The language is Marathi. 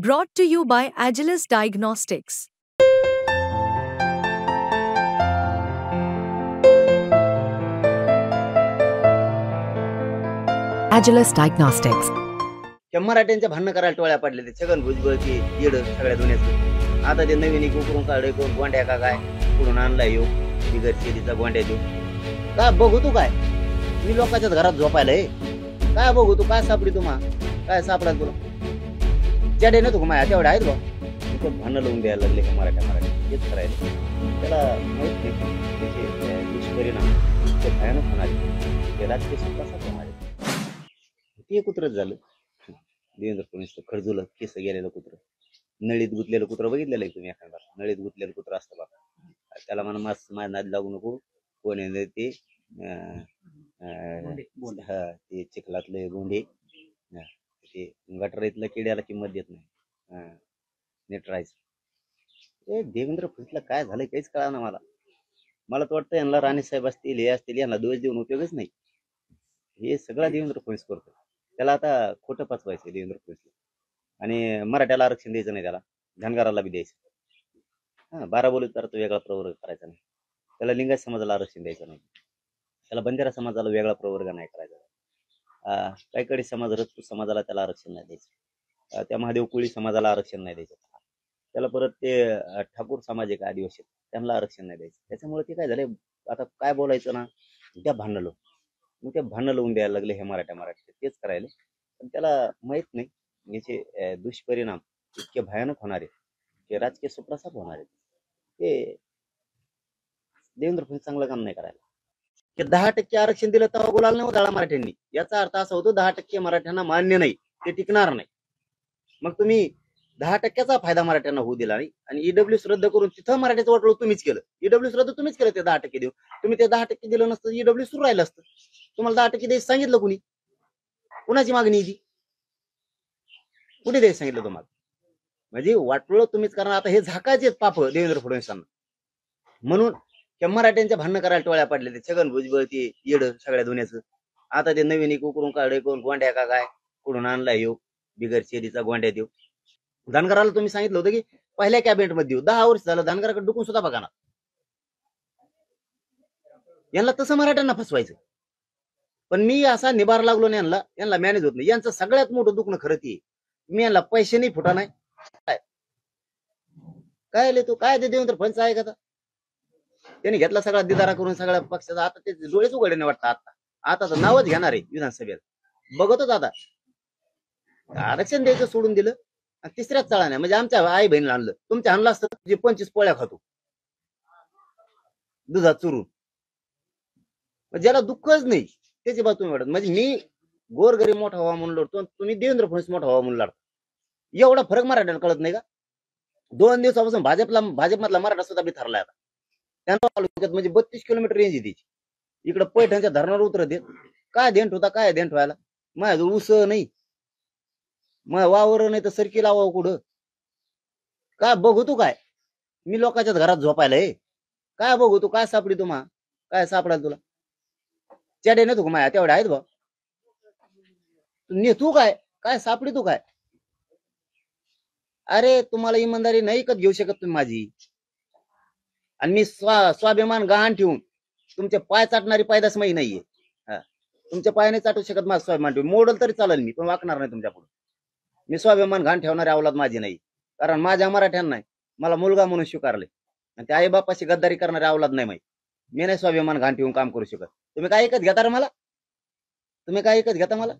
Brought to you by Agilus Diagnostics. Agilus Diagnostics. मराठ्यांच्या भांडण करायला टोळ्या पडले ते छगन भुजबळची येड सगळ्या दुनियाचं. आता ते नवीन एक उकरून काढे कोण गोंड्या का काय कुठून आणलाय येऊ बिगर शेतीचा गोंड्या देऊ काय बघू तू काय मी लोकांच्याच घरात झोपायला काय बघू तू काय सापडी तुम्हा काय सापडा तुला चॅडे ना तू माया तेवढ्या आहेत बा भांडण लावून द्यायला लागले का मराठ्या हेच करायला त्याला माहित नाही त्याचे दुष्परिणाम ते भयानक होणार ते राजकीय कसा होणार ते कुत्रच झालं. देवेंद्र फडणवीस खडजूला केस गेलेलं कुत्र नळीत गुतलेलं कुत्र बघितलेलं आहे तुम्ही एखादा नळीत गुतलेलं कुत्र असतं बघा त्याला म्हणा माझ्या नाद लागू नको कोण ते ते चिखलातले गोंडे ते गटारीतल्या किड्याला किंमत देत नाही नीट राहायचं देवेंद्र फडणवीसला काय झालं काहीच कळा ना मला तर वाटतं यांना राणेसाहेब असतील हे असतील यांना दोष देऊन उपयोगच नाही. हे सगळा देवेंद्र फडणवीस करतो. त्याला आता खोटं पचवायचं देवेंद्र फडणवीसला आणि मराठ्याला आरक्षण द्यायचं नाही त्याला धनगराला बी द्यायचं 12 बोलत तर तो वेगळा प्रवर्ग करायचा नाही त्याला लिंगायत समाजाला आरक्षण द्यायचं नाही त्याला बंजारा समाजाला वेगळा प्रवर्ग नाही करायचा काहीकडे समाज रजपूत समाजाला त्याला आरक्षण नाही द्यायचं त्या महादेव कोळी समाजाला आरक्षण नाही द्यायचं त्याला परत ते ठाकूर समाज एक आदिवासी त्यांना आरक्षण नाही द्यायचं त्याच्यामुळे ते काय झालंय आता काय बोलायचं ना त्या भांडणं मग ते भांडणं लावून द्यायला लागले हे मराठ्या तेच करायला पण त्याला माहित नाही याचे दुष्परिणाम इतके भयानक होणार आहे ते राजकीय सुप्रसाद होणार आहे ते देवेंद्र फडणवीस चांगलं काम नाही करायला. 10% आरक्षण दिलं तेव्हा बोलायला नाही होता मराठ्यांनी याचा अर्थ असा होतो 10% मराठ्यांना मान्य नाही ते टिकणार नाही. मग तुम्ही 10%चा फायदा मराठ्यांना होऊ दिला नाही आणि ईडब्ल्यूएस रद्द करून तिथं मराठ्याचं वाटलं तुम्हीच केलं ईडब्ल्यूएस रद्द तुम्हीच केलं ते 10% देऊ तुम्ही ते 10% दिलं नसतं ईडब्ल्यूएस सुरू राहिलं असतं. तुम्हाला 10% द्यायचं सांगितलं कुणी कुणाची मागणी ती कुठे द्यायचं सांगितलं तुम्हाला म्हणजे वाटलं तुम्हीच कारण आता हे झाकायचे पाप देवेंद्र फडणवीसांना म्हणून मराठ्यांच्या भांडण करायला टोळ्या पडले ते छगन भुजबळ ते येड सगळ्या दुनियाचं. आता ते नवीन एक उकरून काढे कोण गोंड्या का काय कुठून आणलाय येऊ बिगर शेतीचा गोंड्या देऊ धनगराला तुम्ही सांगितलं होतं की पहिल्या कॅबिनेट मध्ये देऊ 10 वर्ष झालं धनगराकडे डुकून सुद्धा बघा ना यांना तसं मराठ्यांना फसवायचं पण मी असा निभार लागलो नाही यांना मॅनेज होत नाही. यांचं सगळ्यात मोठं दुखणं खरं ती मी यांना पैसे नाही फुटा नाही काय तू काय ते देवेंद्र फडणवीस आहे का त्यांनी घेतला सगळा दिदारा करून सगळ्या पक्षाचा आता ते डोळेच उघडे नाही वाटतं आता तर नावच घेणार आहे विधानसभेत बघतच आता आरक्षण द्यायचं सोडून दिलं आणि तिसऱ्याच चाळा नाही म्हणजे आमच्या आई बहिणीला आणलं तुमच्या आणलं असतं जे 25 पोळ्या खातो दुधात चुरून ज्याला दुःखच नाही त्याची बाजू तुम्ही वाटत म्हणजे मी गोरगरीब मोठा व्हावा म्हणून लढतो तुम्ही देवेंद्र फडणवीस मोठा व्हावा म्हणून लढता एवढा फरक मराठ्याला कळत नाही का 2 दिवसापासून भाजपमधला मराठा सुद्धा बी ठरलाय आता त्यांना म्हणजे 32 किलोमीटर रेंज आहे त्याची इकडे पैठणच्या धरणावर उतरत येत काय देण होता काय देण ठेवायला माझ्या ऊस नाही मग वावर नाही तर सरकी लावावं कुठं काय बघू तू काय मी लोकांच्याच घरात झोपायला काय बघू तू काय सापडी तुम्हा काय सापडा तुला चॅडे ना तू माया तेवढ्या आहेत बा तू काय काय सापडी तू काय अरे तुम्हाला इमानदारी नाही कत घेऊ शकत तुम्ही माझी आणि मी स्वाभिमान गहाण ठेवून तुमचे पाय चाटणारी पायदास माही नाहीये तुमच्या पाय नाही चाटू शकत माझा स्वाभिमान ठेवून मोडल तरी चालेल मी पण वाकणार नाही तुमच्या पुढे मी स्वाभिमान घाण ठेवणारी अवलाद माझी नाही कारण माझ्या मराठ्यांना नाही मला मुलगा म्हणून स्वीकारले आणि त्या आई बापाशी गद्दारी करणारी अवलाद नाही माहिती मी नाही स्वाभिमान घाण ठेवून काम करू शकत. तुम्ही काय ऐकत घेता रे मला तुम्ही काय ऐकत घेता मला